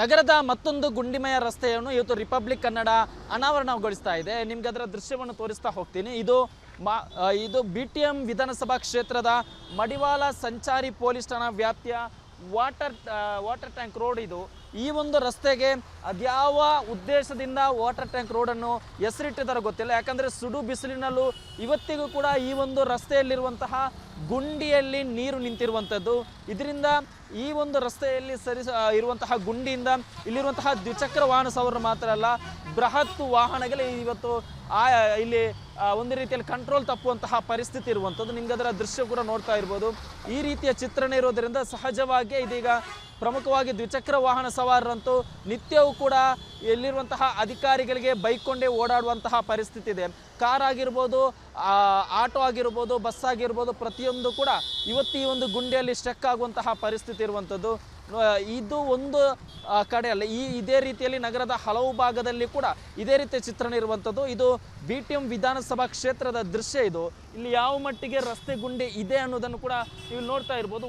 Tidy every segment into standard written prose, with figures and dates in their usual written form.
ನಗರದ ಮತ್ತೊಂದು ಗುಂಡಿಮಯ ರಸ್ತೆಯನ್ನು ಇವತ್ತು ರಿಪಬ್ಲಿಕ್ ಕನ್ನಡ ಅನಾವರಣಗೊಳಿಸ್ತಾ ಇದೆ. ನಿಮಗೆ ಅದರ ದೃಶ್ಯವನ್ನು ತೋರಿಸ್ತಾ ಹೋಗ್ತೀನಿ. ಇದು BTM ವಿಧಾನಸಭಾ ಕ್ಷೇತ್ರದ ಮಡಿವಾಳ ಸಂಚಾರಿ ಪೊಲೀಸ್ ಠಾಣಾ ವ್ಯಾಪ್ತಿಯ ವಾಟರ್ ಟ್ಯಾಂಕ್ ರೋಡ್ ಇದು. ಈ ಒಂದು ರಸ್ತೆಗೆ ಅದ್ಯಾವ ಉದ್ದೇಶದಿಂದ ವಾಟರ್ ಟ್ಯಾಂಕ್ ರೋಡನ್ನು ಹೆಸರಿಟ್ಟಿದ್ದಾರೋ ಗೊತ್ತಿಲ್ಲ. ಯಾಕಂದರೆ ಸುಡು ಬಿಸಿಲಿನಲ್ಲೂ ಇವತ್ತಿಗೂ ಕೂಡ ಈ ಒಂದು ರಸ್ತೆಯಲ್ಲಿರುವಂತಹ ಗುಂಡಿಯಲ್ಲಿ ನೀರು ನಿಂತಿರುವಂಥದ್ದು. ಇದರಿಂದ ಈ ಒಂದು ರಸ್ತೆಯಲ್ಲಿ ಇರುವಂತಹ ಗುಂಡಿಯಿಂದ ಇಲ್ಲಿರುವಂತಹ ದ್ವಿಚಕ್ರ ವಾಹನ ಸವಾರರು ಮಾತ್ರ ಅಲ್ಲ, ಬೃಹತ್ ವಾಹನಗಳೇ ಇವತ್ತು ಇಲ್ಲಿ ಒಂದು ರೀತಿಯಲ್ಲಿ ಕಂಟ್ರೋಲ್ ತಪ್ಪುವಂತಹ ಪರಿಸ್ಥಿತಿ ಇರುವಂಥದ್ದು. ನಿಮ್ಗೆ ಅದರ ದೃಶ್ಯ ಕೂಡ ನೋಡ್ತಾ ಇರ್ಬೋದು. ಈ ರೀತಿಯ ಚಿತ್ರಣ ಇರೋದರಿಂದ ಸಹಜವಾಗಿ ಇದೀಗ ಪ್ರಮುಖವಾಗಿ ದ್ವಿಚಕ್ರ ವಾಹನ ಸವಾರರಂತೂ ನಿತ್ಯವೂ ಕೂಡ ಎಲ್ಲಿರುವಂತಹ ಅಧಿಕಾರಿಗಳಿಗೆ ಬೈಕ್ಕೊಂಡೇ ಓಡಾಡುವಂತಹ ಪರಿಸ್ಥಿತಿ ಇದೆ. ಕಾರ್ ಆಗಿರ್ಬೋದು, ಆಟೋ ಆಗಿರ್ಬೋದು, ಬಸ್ ಆಗಿರ್ಬೋದು, ಪ್ರತಿಯೊಂದು ಕೂಡ ಇವತ್ತು ಈ ಒಂದು ಗುಂಡಿಯಲ್ಲಿ ಸ್ಟಕ್ ಆಗುವಂತಹ ಪರಿಸ್ಥಿತಿ ಇರುವಂಥದ್ದು. ಇದು ಒಂದು ಕಡೆ ಅಲ್ಲ, ಇದೇ ರೀತಿಯಲ್ಲಿ ನಗರದ ಹಲವು ಭಾಗದಲ್ಲಿ ಕೂಡ ಇದೇ ರೀತಿಯ ಚಿತ್ರಣ ಇರುವಂಥದ್ದು. ಇದು BTM ವಿಧಾನಸಭಾ ಕ್ಷೇತ್ರದ ದೃಶ್ಯ ಇದು. ಇಲ್ಲಿ ಯಾವ ಮಟ್ಟಿಗೆ ರಸ್ತೆ ಗುಂಡಿ ಇದೆ ಅನ್ನೋದನ್ನು ಕೂಡ ನೀವು ನೋಡ್ತಾ ಇರ್ಬೋದು.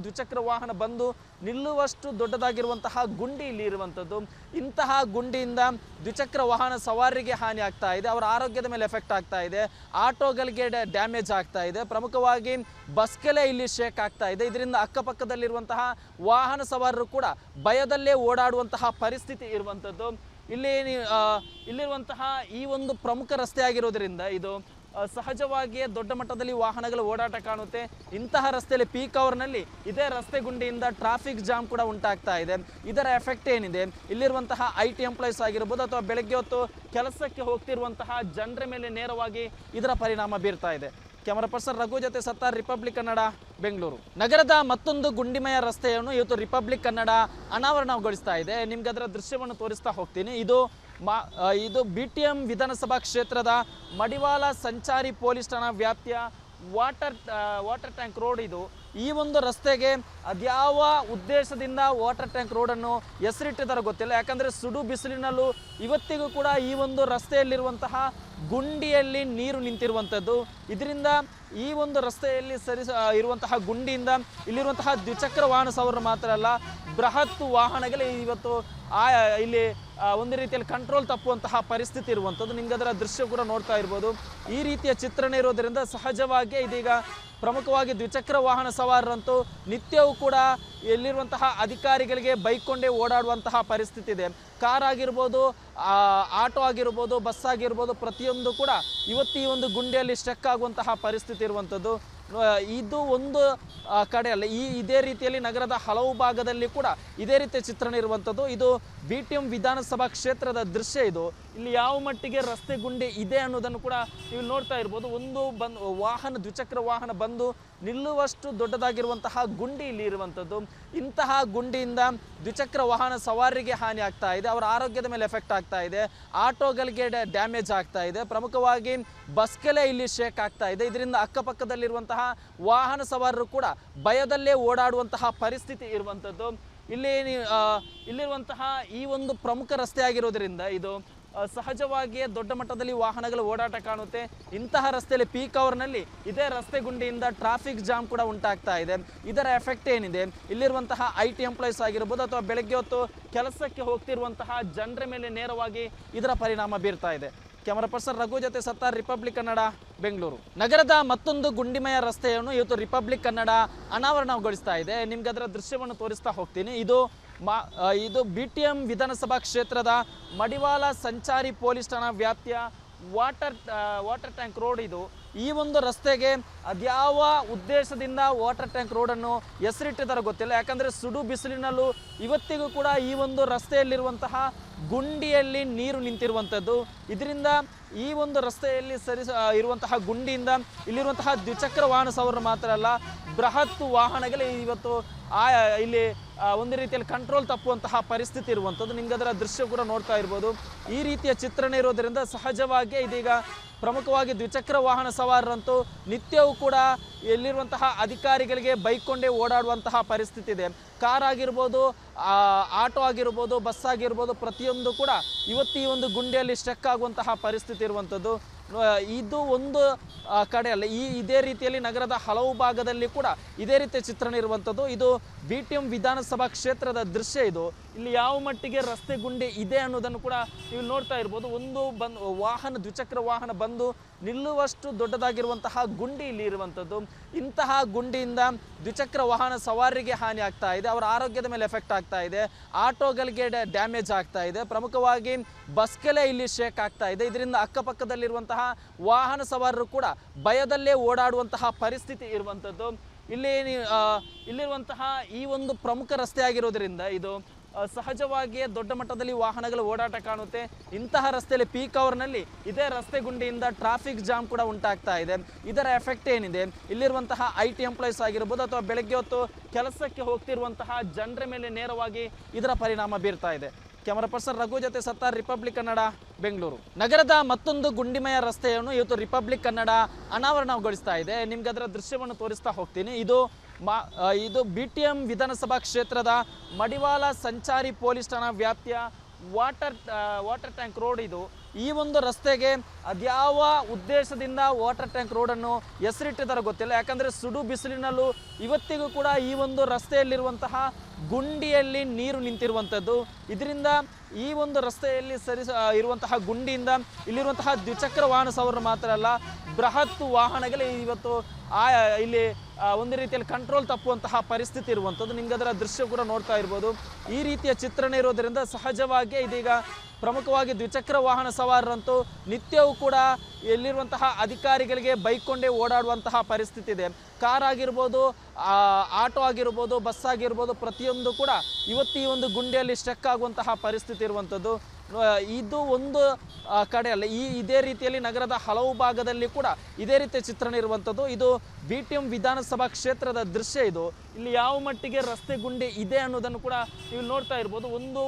ದ್ವಿಚಕ್ರ ವಾಹನ ಬಂದು ನಿಲ್ಲುವಷ್ಟು ದೊಡ್ಡದಾಗಿರುವಂತಹ ಗುಂಡಿ ಇಲ್ಲಿ ಇರುವಂಥದ್ದು. ಇಂತಹ ಗುಂಡಿಯಿಂದ ದ್ವಿಚಕ್ರ ವಾಹನ ಸವಾರರಿಗೆ ಹಾನಿ ಆಗ್ತಾ ಇದೆ, ಅವರ ಆರೋಗ್ಯದ ಮೇಲೆ ಎಫೆಕ್ಟ್ ಆಗ್ತಾ ಇದೆ, ಆಟೋಗಳಿಗೆ ಡ್ಯಾಮೇಜ್ ಆಗ್ತಾ ಇದೆ, ಪ್ರಮುಖವಾಗಿ ಬಸ್ಗೆಲೆ ಇಲ್ಲಿ ಶೇಕ್ ಆಗ್ತಾ ಇದೆ. ಇದರಿಂದ ಅಕ್ಕಪಕ್ಕದಲ್ಲಿರುವಂತಹ ವಾಹನ ಸವಾರರು ಕೂಡ ಭಯದಲ್ಲೇ ಓಡಾಡುವಂತಹ ಪರಿಸ್ಥಿತಿ ಇರುವಂಥದ್ದು. ಇಲ್ಲಿರುವಂತಹ ಈ ಒಂದು ಪ್ರಮುಖ ರಸ್ತೆ ಆಗಿರೋದ್ರಿಂದ ಇದು ಸಹಜವಾಗಿಯೇ ದೊಡ್ಡ ಮಟ್ಟದಲ್ಲಿ ವಾಹನಗಳ ಓಡಾಟ ಕಾಣುತ್ತೆ. ಇಂತಹ ರಸ್ತೆಯಲ್ಲಿ ಪೀಕ್ ಅವರ್ನಲ್ಲಿ ಇದೇ ರಸ್ತೆ ಗುಂಡಿಯಿಂದ ಟ್ರಾಫಿಕ್ ಜಾಮ್ ಕೂಡ ಉಂಟಾಗ್ತಾ ಇದೆ. ಇದರ ಎಫೆಕ್ಟ್ ಏನಿದೆ, ಇಲ್ಲಿರುವಂತಹ IT ಎಂಪ್ಲಾಯೀಸ್ ಆಗಿರ್ಬೋದು ಅಥವಾ ಬೆಳಗ್ಗೆ ಹೊತ್ತು ಕೆಲಸಕ್ಕೆ ಹೋಗ್ತಿರುವಂತಹ ಜನರ ಮೇಲೆ ನೇರವಾಗಿ ಇದರ ಪರಿಣಾಮ ಬೀರ್ತಾ ಇದೆ. ಕ್ಯಾಮರಾ ಪರ್ಸನ್ ರಘು ಜೊತೆ ಸತ್ತಾರ್, ರಿಪಬ್ಲಿಕ್ ಕನ್ನಡ, ಬೆಂಗಳೂರು. ನಗರದ ಮತ್ತೊಂದು ಗುಂಡಿಮಯ ರಸ್ತೆಯನ್ನು ಇವತ್ತು ರಿಪಬ್ಲಿಕ್ ಕನ್ನಡ ಅನಾವರಣಗೊಳಿಸ್ತಾ ಇದೆ. ನಿಮ್ಗೆ ಅದರ ದೃಶ್ಯವನ್ನು ತೋರಿಸ್ತಾ ಹೋಗ್ತೀನಿ. ಇದು BTM ವಿಧಾನಸಭಾ ಕ್ಷೇತ್ರದ ಮಡಿವಾಳ ಸಂಚಾರಿ ಪೊಲೀಸ್ ಠಾಣಾ ವ್ಯಾಪ್ತಿಯ ವಾಟರ್ ಟ್ಯಾಂಕ್ ರೋಡ್ ಇದು. ಈ ಒಂದು ರಸ್ತೆಗೆ ಅದ್ಯಾವ ಉದ್ದೇಶದಿಂದ ವಾಟರ್ ಟ್ಯಾಂಕ್ ರೋಡನ್ನು ಹೆಸರಿಟ್ಟಿದ್ದಾರೋ ಗೊತ್ತಿಲ್ಲ. ಯಾಕಂದರೆ ಸುಡು ಬಿಸಿಲಿನಲ್ಲೂ ಇವತ್ತಿಗೂ ಕೂಡ ಈ ಒಂದು ರಸ್ತೆಯಲ್ಲಿರುವಂತಹ ಗುಂಡಿಯಲ್ಲಿ ನೀರು ನಿಂತಿರುವಂಥದ್ದು. ಇದರಿಂದ ಈ ಒಂದು ರಸ್ತೆಯಲ್ಲಿ ಇರುವಂತಹ ಗುಂಡಿಯಿಂದ ಇಲ್ಲಿರುವಂತಹ ದ್ವಿಚಕ್ರ ವಾಹನ ಸವಾರರು ಮಾತ್ರ ಅಲ್ಲ, ಬೃಹತ್ ವಾಹನಗಳೇ ಇವತ್ತು ಇಲ್ಲಿ ಒಂದು ರೀತಿಯಲ್ಲಿ ಕಂಟ್ರೋಲ್ ತಪ್ಪುವಂತಹ ಪರಿಸ್ಥಿತಿ ಇರುವಂಥದ್ದು. ನಿಮ್ಗೆ ಅದರ ದೃಶ್ಯ ಕೂಡ ನೋಡ್ತಾ ಇರ್ಬೋದು. ಈ ರೀತಿಯ ಚಿತ್ರಣ ಇರೋದರಿಂದ ಸಹಜವಾಗಿ ಇದೀಗ ಪ್ರಮುಖವಾಗಿ ದ್ವಿಚಕ್ರ ವಾಹನ ಸವಾರರಂತೂ ನಿತ್ಯವೂ ಕೂಡ ಎಲ್ಲಿರುವಂತಹ ಅಧಿಕಾರಿಗಳಿಗೆ ಬೈಕ್ಕೊಂಡೇ ಓಡಾಡುವಂತಹ ಪರಿಸ್ಥಿತಿ ಇದೆ. ಕಾರ್ ಆಗಿರ್ಬೋದು, ಆಟೋ ಆಗಿರ್ಬೋದು, ಬಸ್ ಆಗಿರ್ಬೋದು, ಪ್ರತಿಯೊಂದು ಕೂಡ ಇವತ್ತು ಈ ಒಂದು ಗುಂಡಿಯಲ್ಲಿ ಸ್ಟಕ್ ಆಗುವಂತಹ ಪರಿಸ್ಥಿತಿ ಇರುವಂಥದ್ದು. ಇದು ಒಂದು ಕಡೆ ಅಲ್ಲ, ಇದೇ ರೀತಿಯಲ್ಲಿ ನಗರದ ಹಲವು ಭಾಗದಲ್ಲಿ ಕೂಡ ಇದೇ ರೀತಿಯ ಚಿತ್ರಣ ಇರುವಂಥದ್ದು. ಇದು BTM ವಿಧಾನಸಭಾ ಕ್ಷೇತ್ರದ ದೃಶ್ಯ ಇದು. ಇಲ್ಲಿ ಯಾವ ಮಟ್ಟಿಗೆ ರಸ್ತೆ ಗುಂಡಿ ಇದೆ ಅನ್ನೋದನ್ನು ಕೂಡ ನೀವು ನೋಡ್ತಾ ಇರ್ಬೋದು. ದ್ವಿಚಕ್ರ ವಾಹನ ಬಂದು ನಿಲ್ಲುವಷ್ಟು ದೊಡ್ಡದಾಗಿರುವಂತಹ ಗುಂಡಿ ಇಲ್ಲಿ ಇರುವಂಥದ್ದು. ಇಂತಹ ಗುಂಡಿಯಿಂದ ದ್ವಿಚಕ್ರ ವಾಹನ ಸವಾರರಿಗೆ ಹಾನಿ ಆಗ್ತಾ ಇದೆ, ಅವರ ಆರೋಗ್ಯದ ಮೇಲೆ ಎಫೆಕ್ಟ್ ಆಗ್ತಾ ಇದೆ, ಆಟೋಗಳಿಗೆ ಡ್ಯಾಮೇಜ್ ಆಗ್ತಾ ಇದೆ, ಪ್ರಮುಖವಾಗಿ ಬಸ್ಗೆಲೆ ಇಲ್ಲಿ ಶೇಕ್ ಆಗ್ತಾ ಇದೆ. ಇದರಿಂದ ಅಕ್ಕಪಕ್ಕದಲ್ಲಿರುವಂತಹ ವಾಹನ ಸವಾರರು ಕೂಡ ಭಯದಲ್ಲೇ ಓಡಾಡುವಂತಹ ಪರಿಸ್ಥಿತಿ ಇರುವಂಥದ್ದು. ಇಲ್ಲಿರುವಂತಹ ಈ ಒಂದು ಪ್ರಮುಖ ರಸ್ತೆ ಆಗಿರೋದ್ರಿಂದ ಇದು ಸಹಜವಾಗಿಯೇ ದೊಡ್ಡ ಮಟ್ಟದಲ್ಲಿ ವಾಹನಗಳ ಓಡಾಟ ಕಾಣುತ್ತೆ. ಇಂತಹ ರಸ್ತೆಯಲ್ಲಿ ಪೀಕ್ ಅವರ್ನಲ್ಲಿ ಇದೇ ರಸ್ತೆ ಗುಂಡಿಯಿಂದ ಟ್ರಾಫಿಕ್ ಜಾಮ್ ಕೂಡ ಉಂಟಾಗ್ತಾ ಇದೆ. ಇದರ ಎಫೆಕ್ಟ್ ಏನಿದೆ, ಇಲ್ಲಿರುವಂತಹ IT ಎಂಪ್ಲಾಯೀಸ್ ಆಗಿರ್ಬೋದು ಅಥವಾ ಬೆಳಗ್ಗೆ ಹೊತ್ತು ಕೆಲಸಕ್ಕೆ ಹೋಗ್ತಿರುವಂತಹ ಜನರ ಮೇಲೆ ನೇರವಾಗಿ ಇದರ ಪರಿಣಾಮ ಬೀರ್ತಾ ಇದೆ. ಕ್ಯಾಮರಾ ಪರ್ಸನ್ ರಘು ಜೊತೆ ಸತ್ತಾರ್, ರಿಪಬ್ಲಿಕ್ ಕನ್ನಡ, ಬೆಂಗಳೂರು. ನಗರದ ಮತ್ತೊಂದು ಗುಂಡಿಮಯ ರಸ್ತೆಯನ್ನು ಇವತ್ತು ರಿಪಬ್ಲಿಕ್ ಕನ್ನಡ ಅನಾವರಣಗೊಳಿಸ್ತಾ ಇದೆ. ನಿಮ್ಗೆ ಅದರ ದೃಶ್ಯವನ್ನು ತೋರಿಸ್ತಾ ಹೋಗ್ತೀನಿ. ಇದು BTM ವಿಧಾನಸಭಾ ಕ್ಷೇತ್ರದ ಮಡಿವಾಳ ಸಂಚಾರಿ ಪೊಲೀಸ್ ಠಾಣಾ ವ್ಯಾಪ್ತಿಯ ವಾಟರ್ ಟ್ಯಾಂಕ್ ರೋಡ್ ಇದು. ಈ ಒಂದು ರಸ್ತೆಗೆ ಅದ್ಯಾವ ಉದ್ದೇಶದಿಂದ ವಾಟರ್ ಟ್ಯಾಂಕ್ ರೋಡನ್ನು ಹೆಸರಿಟ್ಟಿದ್ದಾರೋ ಗೊತ್ತಿಲ್ಲ. ಯಾಕಂದರೆ ಸುಡು ಬಿಸಿಲಿನಲ್ಲೂ ಇವತ್ತಿಗೂ ಕೂಡ ಈ ಒಂದು ರಸ್ತೆಯಲ್ಲಿರುವಂತಹ ಗುಂಡಿಯಲ್ಲಿ ನೀರು ನಿಂತಿರುವಂಥದ್ದು. ಇದರಿಂದ ಈ ಒಂದು ರಸ್ತೆಯಲ್ಲಿ ಇರುವಂತಹ ಗುಂಡಿಯಿಂದ ಇಲ್ಲಿರುವಂತಹ ದ್ವಿಚಕ್ರ ವಾಹನ ಸವಾರರು ಮಾತ್ರ ಅಲ್ಲ, ಬೃಹತ್ ವಾಹನಗಳೇ ಇವತ್ತು ಇಲ್ಲಿ ಒಂದು ರೀತಿಯಲ್ಲಿ ಕಂಟ್ರೋಲ್ ತಪ್ಪುವಂತಹ ಪರಿಸ್ಥಿತಿ ಇರುವಂಥದ್ದು. ನಿಮ್ಗೆ ಅದರ ದೃಶ್ಯ ಕೂಡ ನೋಡ್ತಾ ಇರ್ಬೋದು. ಈ ರೀತಿಯ ಚಿತ್ರಣ ಇರೋದರಿಂದ ಸಹಜವಾಗಿ ಇದೀಗ ಪ್ರಮುಖವಾಗಿ ದ್ವಿಚಕ್ರ ವಾಹನ ಸವಾರರಂತೂ ನಿತ್ಯವೂ ಕೂಡ ಎಲ್ಲಿರುವಂತಹ ಅಧಿಕಾರಿಗಳಿಗೆ ಬೈಕ್ಕೊಂಡೇ ಓಡಾಡುವಂತಹ ಪರಿಸ್ಥಿತಿ ಇದೆ. ಕಾರ್ ಆಗಿರ್ಬೋದು, ಆಟೋ ಆಗಿರ್ಬೋದು, ಬಸ್ ಆಗಿರ್ಬೋದು, ಪ್ರತಿಯೊಂದು ಕೂಡ ಇವತ್ತು ಈ ಒಂದು ಗುಂಡಿಯಲ್ಲಿ ಸ್ಟಕ್ ಆಗುವಂತಹ ಪರಿಸ್ಥಿತಿ ಇರುವಂಥದ್ದು. ಇದು ಒಂದು ಕಡೆ ಅಲ್ಲ, ಇದೇ ರೀತಿಯಲ್ಲಿ ನಗರದ ಹಲವು ಭಾಗದಲ್ಲಿ ಕೂಡ ಇದೇ ರೀತಿಯ ಚಿತ್ರಣ ಇರುವಂಥದ್ದು. ಇದು BTM ವಿಧಾನಸಭಾ ಕ್ಷೇತ್ರದ ದೃಶ್ಯ ಇದು. ಇಲ್ಲಿ ಯಾವ ಮಟ್ಟಿಗೆ ರಸ್ತೆ ಗುಂಡಿ ಇದೆ ಅನ್ನೋದನ್ನು ಕೂಡ ನೀವು ನೋಡ್ತಾ ಇರ್ಬೋದು. ಒಂದು ದ್ವಿಚಕ್ರ ವಾಹನ ಬಂದು ನಿಲ್ಲುವಷ್ಟು ದೊಡ್ಡದಾಗಿರುವಂತಹ ಗುಂಡಿ ಇಲ್ಲಿ ಇರುವಂಥದ್ದು. ಇಂತಹ ಗುಂಡಿಯಿಂದ ದ್ವಿಚಕ್ರ ವಾಹನ ಸವಾರರಿಗೆ ಹಾನಿ ಆಗ್ತಾ ಇದೆ, ಅವರ ಆರೋಗ್ಯದ ಮೇಲೆ ಎಫೆಕ್ಟ್ ಆಗ್ತಾ ಇದೆ, ಆಟೋಗಳಿಗೆ ಡ್ಯಾಮೇಜ್ ಆಗ್ತಾ ಇದೆ, ಪ್ರಮುಖವಾಗಿ ಬಸ್ಗೆಲೆ ಇಲ್ಲಿ ಶೇಕ್ ಆಗ್ತಾ ಇದೆ. ಇದರಿಂದ ಅಕ್ಕಪಕ್ಕದಲ್ಲಿರುವಂತಹ ವಾಹನ ಸವಾರರು ಕೂಡ ಭಯದಲ್ಲೇ ಓಡಾಡುವಂತಹ ಪರಿಸ್ಥಿತಿ ಇರುವಂಥದ್ದು. ಇಲ್ಲಿರುವಂತಹ ಈ ಒಂದು ಪ್ರಮುಖ ರಸ್ತೆ ಆಗಿರೋದ್ರಿಂದ ಇದು ಸಹಜವಾಗಿಯೇ ದೊಡ್ಡ ಮಟ್ಟದಲ್ಲಿ ವಾಹನಗಳ ಓಡಾಟ ಕಾಣುತ್ತೆ. ಇಂತಹ ರಸ್ತೆಯಲ್ಲಿ ಪೀಕ್ ಅವರ್ನಲ್ಲಿ ಇದೇ ರಸ್ತೆ ಗುಂಡಿಯಿಂದ ಟ್ರಾಫಿಕ್ ಜಾಮ್ ಕೂಡ ಉಂಟಾಗ್ತಾ ಇದೆ. ಇದರ ಎಫೆಕ್ಟ್ ಏನಿದೆ, ಇಲ್ಲಿರುವಂತಹ IT ಎಂಪ್ಲಾಯೀಸ್ ಆಗಿರ್ಬೋದು ಅಥವಾ ಬೆಳಗ್ಗೆ ಹೊತ್ತು ಕೆಲಸಕ್ಕೆ ಹೋಗ್ತಿರುವಂತಹ ಜನರ ಮೇಲೆ ನೇರವಾಗಿ ಇದರ ಪರಿಣಾಮ ಬೀರ್ತಾ ಇದೆ. ಕ್ಯಾಮರಾ ಪರ್ಸನ್ ರಘು ಜೊತೆ ಸತ್ತಾರ್, ರಿಪಬ್ಲಿಕ್ ಕನ್ನಡ, ಬೆಂಗಳೂರು. ನಗರದ ಮತ್ತೊಂದು ಗುಂಡಿಮಯ ರಸ್ತೆಯನ್ನು ಇವತ್ತು ರಿಪಬ್ಲಿಕ್ ಕನ್ನಡ ಅನಾವರಣಗೊಳಿಸ್ತಾ ಇದೆ. ನಿಮ್ಗೆ ಅದರ ದೃಶ್ಯವನ್ನು ತೋರಿಸ್ತಾ ಹೋಗ್ತೀನಿ. ಇದು BTM ವಿಧಾನಸಭಾ ಕ್ಷೇತ್ರದ ಮಡಿವಾಳ ಸಂಚಾರಿ ಪೊಲೀಸ್ ಠಾಣಾ ವ್ಯಾಪ್ತಿಯ ವಾಟರ್ ಟ್ಯಾಂಕ್ ರೋಡ್ ಇದು. ಈ ಒಂದು ರಸ್ತೆಗೆ ಅದ್ಯಾವ ಉದ್ದೇಶದಿಂದ ವಾಟರ್ ಟ್ಯಾಂಕ್ ರೋಡನ್ನು ಹೆಸರಿಟ್ಟಿದ್ದಾರೆ ಗೊತ್ತಿಲ್ಲ. ಯಾಕಂದರೆ ಸುಡು ಬಿಸಿಲಿನಲ್ಲೂ ಇವತ್ತಿಗೂ ಕೂಡ ಈ ಒಂದು ರಸ್ತೆಯಲ್ಲಿರುವಂತಹ ಗುಂಡಿಯಲ್ಲಿ ನೀರು ನಿಂತಿರುವಂಥದ್ದು. ಇದರಿಂದ ಈ ಒಂದು ರಸ್ತೆಯಲ್ಲಿ ಇರುವಂತಹ ಗುಂಡಿಯಿಂದ ಇಲ್ಲಿರುವಂತಹ ದ್ವಿಚಕ್ರ ವಾಹನ ಸವಾರರು ಮಾತ್ರ ಅಲ್ಲ, ಬೃಹತ್ ವಾಹನಗಳೇ ಇವತ್ತು ಇಲ್ಲಿ ಒಂದು ರೀತಿಯಲ್ಲಿ ಕಂಟ್ರೋಲ್ ತಪ್ಪುವಂತಹ ಪರಿಸ್ಥಿತಿ ಇರುವಂಥದ್ದು. ನಿಮ್ಗೆ ಅದರ ದೃಶ್ಯ ಕೂಡ ನೋಡ್ತಾ ಇರ್ಬೋದು. ಈ ರೀತಿಯ ಚಿತ್ರಣ ಇರೋದರಿಂದ ಸಹಜವಾಗಿ ಇದೀಗ ಪ್ರಮುಖವಾಗಿ ದ್ವಿಚಕ್ರ ವಾಹನ ಸವಾರರಂತೂ ನಿತ್ಯವೂ ಕೂಡ ಎಲ್ಲಿರುವಂತಹ ಅಧಿಕಾರಿಗಳಿಗೆ ಬೈಕೊಂಡೇ ಓಡಾಡುವಂತಹ ಪರಿಸ್ಥಿತಿ ಇದೆ. ಕಾರ್ ಆಗಿರ್ಬೋದು, ಆಟೋ ಆಗಿರ್ಬೋದು, ಬಸ್ ಆಗಿರ್ಬೋದು, ಪ್ರತಿಯೊಂದು ಕೂಡ ಇವತ್ತು ಈ ಒಂದು ಗುಂಡಿಯಲ್ಲಿ ಸ್ಟಕ್ ಆಗುವಂತಹ ಪರಿಸ್ಥಿತಿ ಇರುವಂಥದ್ದು. ಇದು ಒಂದು ಕಡೆ ಅಲ್ಲ, ಇದೇ ರೀತಿಯಲ್ಲಿ ನಗರದ ಹಲವು ಭಾಗದಲ್ಲಿ ಕೂಡ ಇದೇ ರೀತಿಯ ಚಿತ್ರಣ ಇರುವಂಥದ್ದು. ಇದು BTM ವಿಧಾನಸಭಾ ಕ್ಷೇತ್ರದ ದೃಶ್ಯ ಇದು. ಇಲ್ಲಿ ಯಾವ ಮಟ್ಟಿಗೆ ರಸ್ತೆ ಗುಂಡಿ ಇದೆ ಅನ್ನೋದನ್ನು ಕೂಡ ನೀವು ನೋಡ್ತಾ ಇರ್ಬೋದು. ಒಂದು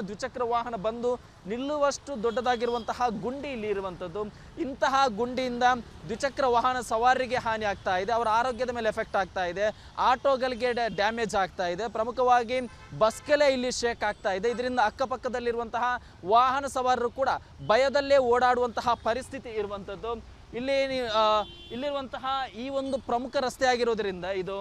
ದ್ವಿಚಕ್ರ ವಾಹನ ಬಂದು ನಿಲ್ಲುವಷ್ಟು ದೊಡ್ಡದಾಗಿರುವಂತಹ ಗುಂಡಿ ಇಲ್ಲಿ ಇರುವಂಥದ್ದು. ಇಂತಹ ಗುಂಡಿಯಿಂದ ದ್ವಿಚಕ್ರ ವಾಹನ ಸವಾರರಿಗೆ ಹಾನಿ ಆಗ್ತಾ ಇದೆ, ಅವರ ಆರೋಗ್ಯದ ಮೇಲೆ ಎಫೆಕ್ಟ್ ಆಗ್ತಾ ಇದೆ, ಆಟೋಗಳಿಗೆ ಡ್ಯಾಮೇಜ್ ಆಗ್ತಾ ಇದೆ, ಪ್ರಮುಖವಾಗಿ ಬಸ್ಗೆಲೆ ಇಲ್ಲಿ ಶೇಕ್ ಆಗ್ತಾ ಇದೆ. ಇದರಿಂದ ಅಕ್ಕಪಕ್ಕದಲ್ಲಿರುವಂತಹ ವಾಹನ ಸವಾರರು ಕೂಡ ಭಯದಲ್ಲೇ ಓಡಾಡುವಂತಹ ಪರಿಸ್ಥಿತಿ ಇರುವಂಥದ್ದು. ಇಲ್ಲಿರುವಂತಹ ಈ ಒಂದು ಪ್ರಮುಖ ರಸ್ತೆ ಆಗಿರೋದ್ರಿಂದ ಇದು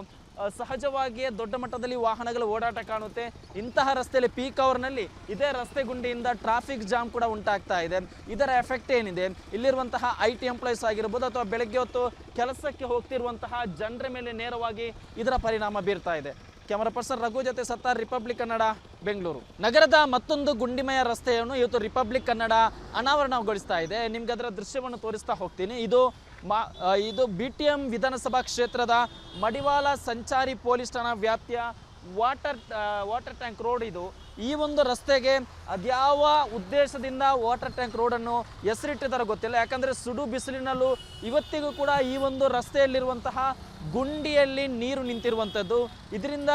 ಸಹಜವಾಗಿಯೇ ದೊಡ್ಡ ಮಟ್ಟದಲ್ಲಿ ವಾಹನಗಳ ಓಡಾಟ ಕಾಣುತ್ತೆ. ಇಂತಹ ರಸ್ತೆಯಲ್ಲಿ ಪೀಕ್ ಅವರ್ನಲ್ಲಿ ಇದೇ ರಸ್ತೆ ಗುಂಡಿಯಿಂದ ಟ್ರಾಫಿಕ್ ಜಾಮ್ ಕೂಡ ಉಂಟಾಗ್ತಾ ಇದೆ. ಇದರ ಎಫೆಕ್ಟ್ ಏನಿದೆ, ಇಲ್ಲಿರುವಂತಹ IT ಎಂಪ್ಲಾಯೀಸ್ ಆಗಿರ್ಬೋದು ಅಥವಾ ಬೆಳಗ್ಗೆ ಹೊತ್ತು ಕೆಲಸಕ್ಕೆ ಹೋಗ್ತಿರುವಂತಹ ಜನರ ಮೇಲೆ ನೇರವಾಗಿ ಇದರ ಪರಿಣಾಮ ಬೀರ್ತಾ ಇದೆ. ಕ್ಯಾಮರಾ ಪರ್ಸನ್ ರಘು ಜೊತೆ ಸತ್ತಾರ್, ರಿಪಬ್ಲಿಕ್ ಕನ್ನಡ, ಬೆಂಗಳೂರು. ನಗರದ ಮತ್ತೊಂದು ಗುಂಡಿಮಯ ರಸ್ತೆಯನ್ನು ಇವತ್ತು ರಿಪಬ್ಲಿಕ್ ಕನ್ನಡ ಅನಾವರಣಗೊಳಿಸ್ತಾ ಇದೆ. ನಿಮ್ಗೆ ಅದರ ದೃಶ್ಯವನ್ನು ತೋರಿಸ್ತಾ ಹೋಗ್ತೀನಿ. ಇದು BTM ವಿಧಾನಸಭಾ ಕ್ಷೇತ್ರದ ಮಡಿವಾಳ ಸಂಚಾರಿ ಪೊಲೀಸ್ ಠಾಣಾ ವ್ಯಾಪ್ತಿಯ ವಾಟರ್ ಟ್ಯಾಂಕ್ ರೋಡ್ ಇದು. ಈ ಒಂದು ರಸ್ತೆಗೆ ಅದ್ಯಾವ ಉದ್ದೇಶದಿಂದ ವಾಟರ್ ಟ್ಯಾಂಕ್ ರೋಡನ್ನು ಹೆಸರಿಟ್ಟಿದ್ದಾರೆ ಗೊತ್ತಿಲ್ಲ. ಯಾಕಂದರೆ ಸುಡು ಬಿಸಿಲಿನಲ್ಲೂ ಇವತ್ತಿಗೂ ಕೂಡ ಈ ಒಂದು ರಸ್ತೆಯಲ್ಲಿರುವಂತಹ ಗುಂಡಿಯಲ್ಲಿ ನೀರು ನಿಂತಿರುವಂಥದ್ದು. ಇದರಿಂದ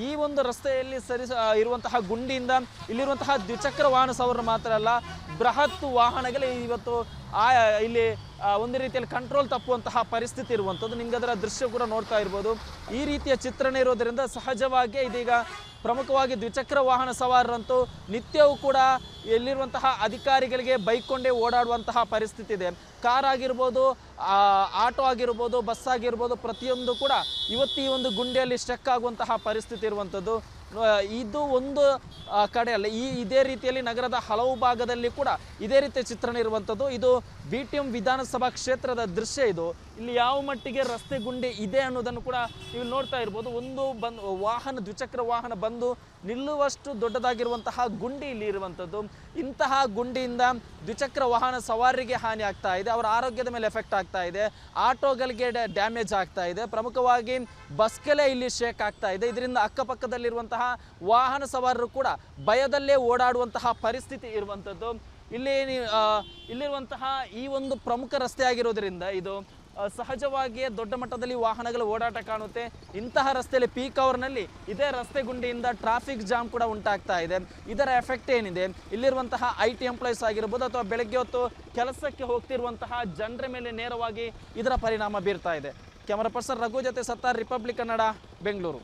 ಈ ಒಂದು ರಸ್ತೆಯಲ್ಲಿ ಇರುವಂತಹ ಗುಂಡಿಯಿಂದ ಇಲ್ಲಿರುವಂತಹ ದ್ವಿಚಕ್ರ ವಾಹನ ಸವಾರರು ಮಾತ್ರ ಅಲ್ಲ, ಬೃಹತ್ ವಾಹನಗಳೇ ಇವತ್ತು ಇಲ್ಲಿ ಒಂದು ರೀತಿಯಲ್ಲಿ ಕಂಟ್ರೋಲ್ ತಪ್ಪುವಂತಹ ಪರಿಸ್ಥಿತಿ ಇರುವಂಥದ್ದು. ನಿಮ್ಗೆ ಅದರ ದೃಶ್ಯ ಕೂಡ ನೋಡ್ತಾ ಇರ್ಬೋದು. ಈ ರೀತಿಯ ಚಿತ್ರಣ ಇರೋದರಿಂದ ಸಹಜವಾಗಿ ಇದೀಗ ಪ್ರಮುಖವಾಗಿ ದ್ವಿಚಕ್ರ ವಾಹನ ಸವಾರರಂತೂ ನಿತ್ಯವೂ ಕೂಡ ಎಲ್ಲಿರುವಂತಹ ಅಧಿಕಾರಿಗಳಿಗೆ ಬೈಕೊಂಡೇ ಓಡಾಡುವಂತಹ ಪರಿಸ್ಥಿತಿ ಇದೆ. ಕಾರ್ ಆಗಿರ್ಬೋದು, ಆಟೋ ಆಗಿರ್ಬೋದು, ಬಸ್ ಆಗಿರ್ಬೋದು, ಪ್ರತಿಯೊಂದು ಕೂಡ ಇವತ್ತು ಈ ಒಂದು ಗುಂಡಿಯಲ್ಲಿ ಸ್ಟಕ್ ಆಗುವಂತಹ ಪರಿಸ್ಥಿತಿ ಇರುವಂಥದ್ದು. ಇದು ಒಂದು ಕಡೆ ಅಲ್ಲ, ಇದೇ ರೀತಿಯಲ್ಲಿ ನಗರದ ಹಲವು ಭಾಗದಲ್ಲಿ ಕೂಡ ಇದೇ ರೀತಿಯ ಚಿತ್ರಣ ಇರುವಂಥದ್ದು. ಇದು BTM ವಿಧಾನಸಭಾ ಕ್ಷೇತ್ರದ ದೃಶ್ಯ ಇದು. ಇಲ್ಲಿ ಯಾವ ಮಟ್ಟಿಗೆ ರಸ್ತೆ ಗುಂಡಿ ಇದೆ ಅನ್ನೋದನ್ನು ಕೂಡ ನೀವು ನೋಡ್ತಾ ಇರ್ಬೋದು. ಒಂದು ದ್ವಿಚಕ್ರ ವಾಹನ ಬಂದು ನಿಲ್ಲುವಷ್ಟು ದೊಡ್ಡದಾಗಿರುವಂತಹ ಗುಂಡಿ ಇಲ್ಲಿ ಇರುವಂಥದ್ದು. ಇಂತಹ ಗುಂಡಿಯಿಂದ ದ್ವಿಚಕ್ರ ವಾಹನ ಸವಾರರಿಗೆ ಹಾನಿ ಆಗ್ತಾ ಇದೆ, ಅವರ ಆರೋಗ್ಯದ ಮೇಲೆ ಎಫೆಕ್ಟ್ ಆಗ್ತಾ ಇದೆ, ಆಟೋಗಳಿಗೆ ಡ್ಯಾಮೇಜ್ ಆಗ್ತಾ ಇದೆ, ಪ್ರಮುಖವಾಗಿ ಬಸ್ಗೆಲೆ ಇಲ್ಲಿ ಶೇಕ್ ಆಗ್ತಾ ಇದೆ. ಇದರಿಂದ ಅಕ್ಕಪಕ್ಕದಲ್ಲಿರುವಂತಹ ವಾಹನ ಸವಾರರು ಕೂಡ ಭಯದಲ್ಲೇ ಓಡಾಡುವಂತಹ ಪರಿಸ್ಥಿತಿ ಇರುವಂಥದ್ದು. ಇಲ್ಲಿರುವಂತಹ ಈ ಒಂದು ಪ್ರಮುಖ ರಸ್ತೆ ಆಗಿರೋದ್ರಿಂದ ಇದು ಸಹಜವಾಗಿಯೇ ದೊಡ್ಡ ಮಟ್ಟದಲ್ಲಿ ವಾಹನಗಳ ಓಡಾಟ ಕಾಣುತ್ತೆ. ಇಂತಹ ರಸ್ತೆಯಲ್ಲಿ ಪೀಕ್ ಅವರ್ನಲ್ಲಿ ಇದೇ ರಸ್ತೆ ಗುಂಡಿಯಿಂದ ಟ್ರಾಫಿಕ್ ಜಾಮ್ ಕೂಡ ಉಂಟಾಗ್ತಾ ಇದೆ. ಇದರ ಎಫೆಕ್ಟ್ ಏನಿದೆ, ಇಲ್ಲಿರುವಂತಹ IT ಎಂಪ್ಲಾಯೀಸ್ ಆಗಿರ್ಬೋದು ಅಥವಾ ಬೆಳಗ್ಗೆ ಹೊತ್ತು ಕೆಲಸಕ್ಕೆ ಹೋಗ್ತಿರುವಂತಹ ಜನರ ಮೇಲೆ ನೇರವಾಗಿ ಇದರ ಪರಿಣಾಮ ಬೀರ್ತಾ ಇದೆ. ಕ್ಯಾಮರಾ ಪರ್ಸನ್ ರಘು ಜೊತೆ ಸತ್ತಾರ್, ರಿಪಬ್ಲಿಕ್ ಕನ್ನಡ, ಬೆಂಗಳೂರು.